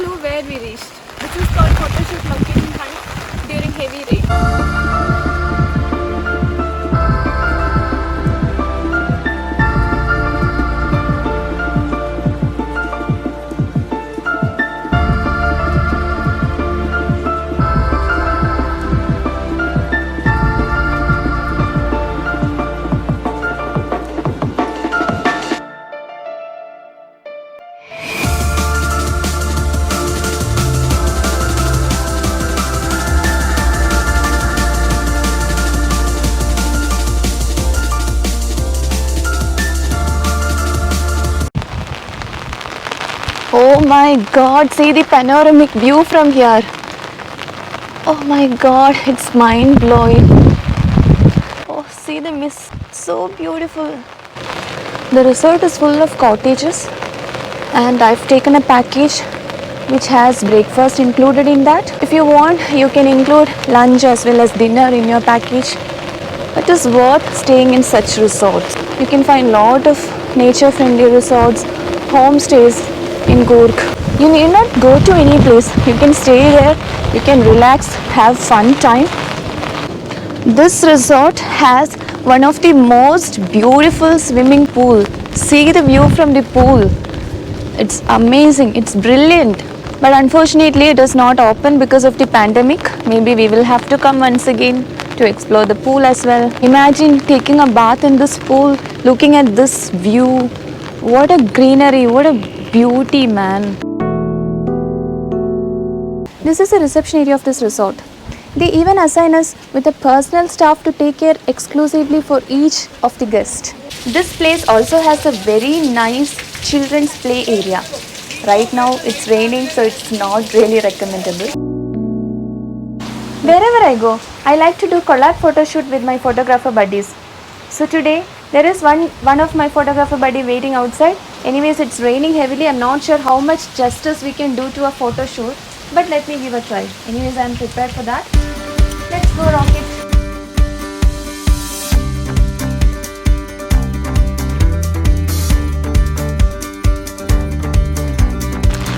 clue where we reached. This is called photoshoot location hunt during heavy rain. Oh my god, see the panoramic view from here. Oh my god, it's mind blowing. Oh, see the mist, so beautiful. The resort is full of cottages and I've taken a package which has breakfast included in that. If you want, you can include lunch as well as dinner in your package. It is worth staying in such resorts. You can find lot of nature friendly resorts, homestays in Gork. You need not go to any place. You can stay there, you can relax, have fun time. This resort has one of the most beautiful swimming pool. See the view from the pool. It's amazing, it's brilliant. But unfortunately it is not open because of the pandemic. Maybe we will have to come once again to explore the pool as well. Imagine taking a bath in this pool, looking at this view. What a greenery, what a beauty, man. This is the reception area of this resort. They even assign us with a personal staff to take care exclusively for each of the guests. This place also has a very nice children's play area. Right now it's raining, so it's not really recommendable. Wherever I go, I like to do collab photo shoot with my photographer buddies. So today there is one of my photographer buddy waiting outside. Anyways, it's raining heavily. I'm not sure how much justice we can do to a photo shoot, but let me give a try. Anyways, I'm prepared for that. Let's go, Rocket.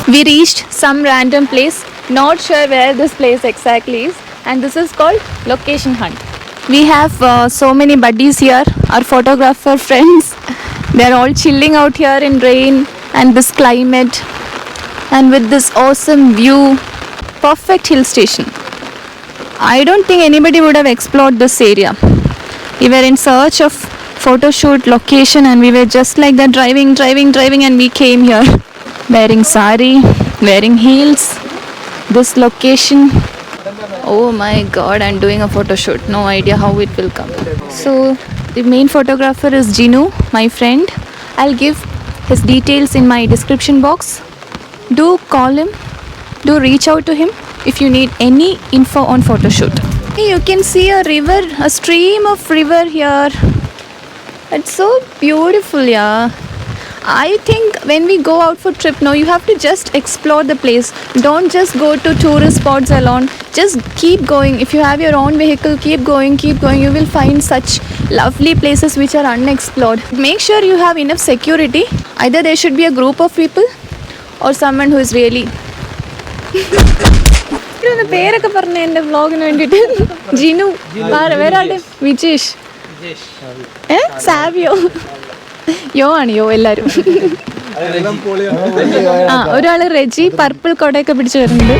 We reached some random place, not sure where this place exactly is, and this is called Location Hunt. We have so many buddies here, our photographer friends. They're all chilling out here in rain and this climate and with this awesome view. Perfect hill station. I don't think anybody would have explored this area. We were in search of photo shoot location and we were just like that driving and we came here. Wearing sari, wearing heels. This location. Oh my god, I'm doing a photo shoot. No idea how it will come. So the main photographer is Jinu, my friend. I'll give his details in my description box. Do call him. Do reach out to him if you need any info on photo shoot. You can see a river, a stream of river here. It's so beautiful, yeah. I think when we go out for trip now, you have to just explore the place. Don't just go to tourist spots alone. Just keep going. If you have your own vehicle, keep going. You will find such lovely places which are unexplored. Make sure you have enough security. Either there should be a group of people or someone who is really പേരൊക്കെ പറഞ്ഞ എൻ്റെ വ്ളോഗിന് വേണ്ടിയിട്ട് ജിനു വേറെ Vijesh Savio യോ ആണ് യോ എല്ലാരും ആ ഒരാള് റെജി പർപ്പിൾ കൊടയൊക്കെ പിടിച്ചു വരുന്നുണ്ട്.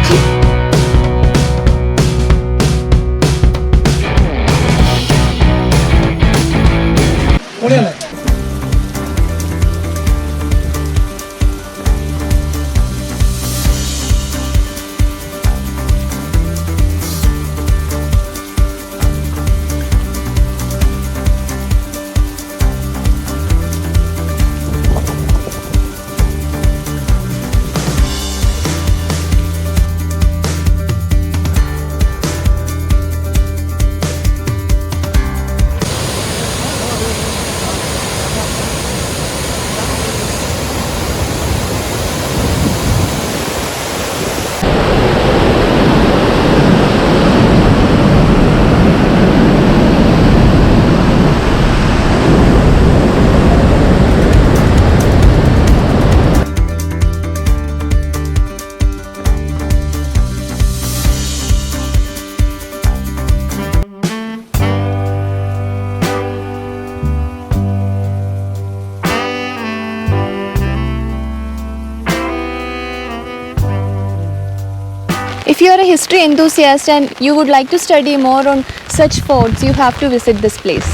you're a history enthusiast and you would like to study more on such forts, you have to visit this place.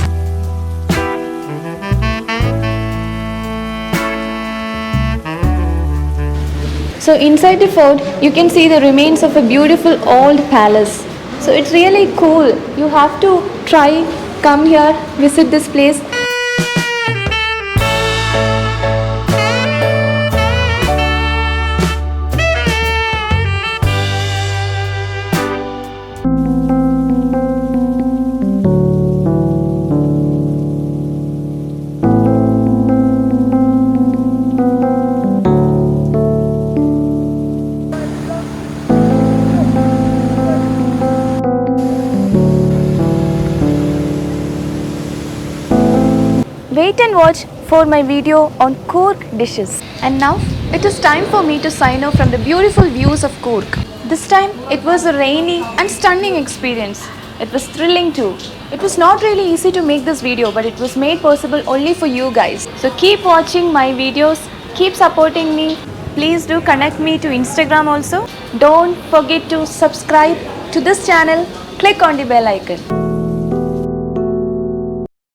So inside the fort, you can see the remains of a beautiful old palace. So it's really cool. You have to try, come here, visit this place. Wait and watch for my video on Coorg dishes. And now it is time for me to sign off from the beautiful views of Coorg. This time it was a rainy and stunning experience. It was thrilling too. It was not really easy to make this video, but it was made possible only for you guys. So keep watching my videos, keep supporting me. Please do connect me to Instagram also. Don't forget to subscribe to this channel. Click on the bell icon.